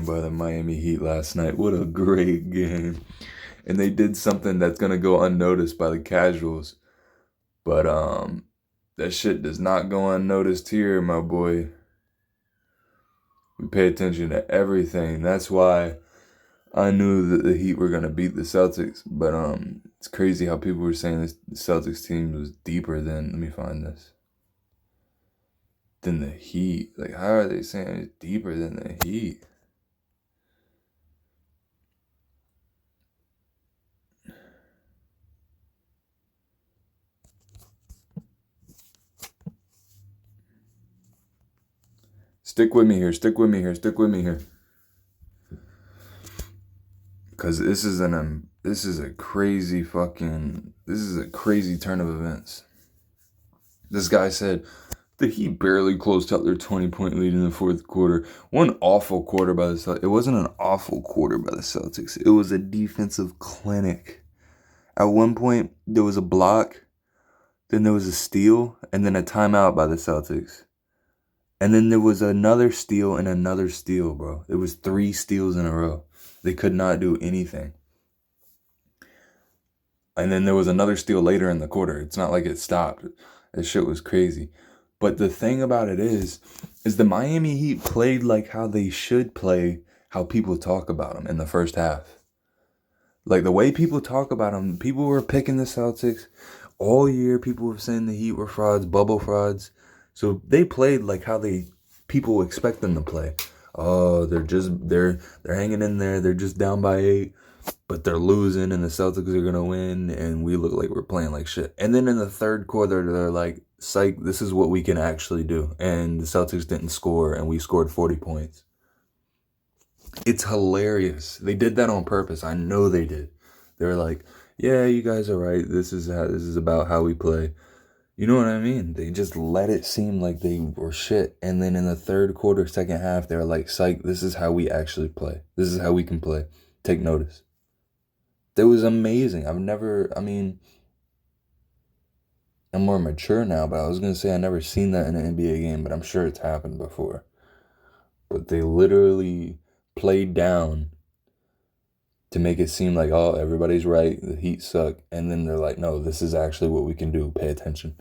by the Miami Heat last night. What a great game. And they did something that's gonna go unnoticed by the casuals. But that shit does not go unnoticed here, my boy. We pay attention to everything. That's why I knew that the Heat were gonna beat the Celtics. But it's crazy how people were saying the Celtics team was deeper than, let me find this, than the Heat. Like, how are they saying it's deeper than the Heat? Stick with me here. Stick with me here. Stick with me here. Because this is a crazy turn of events. This guy said the Heat barely closed out their 20-point lead in the fourth quarter. One awful quarter by the Celtics. It wasn't an awful quarter by the Celtics. It was a defensive clinic. At one point, there was a block, then there was a steal, and then a timeout by the Celtics. And then there was another steal and another steal, bro. It was 3 steals in a row. They could not do anything. And then there was another steal later in the quarter. It's not like it stopped. That shit was crazy. But the thing about it is the Miami Heat played like how they should play, how people talk about them in the first half. Like the way people talk about them, people were picking the Celtics. All year, people were saying the Heat were frauds, bubble frauds. So they played like how people expect them to play. Oh, they're hanging in there. They're just down by 8, but they're losing, and the Celtics are gonna win, and we look like we're playing like shit. And then in the third quarter, they're like, "Psych, this is what we can actually do." And the Celtics didn't score, and we scored 40 points. It's hilarious. They did that on purpose. I know they did. They're like, "Yeah, you guys are right. This is about how we play." You know what I mean? They just let it seem like they were shit. And then in the third quarter, second half, they're like, "Psych, this is how we actually play. This is how we can play. Take notice." That was amazing. I'm more mature now, but I was going to say I never seen that in an NBA game, but I'm sure it's happened before. But they literally played down to make it seem like, oh, everybody's right. The Heat suck. And then they're like, no, this is actually what we can do. Pay attention.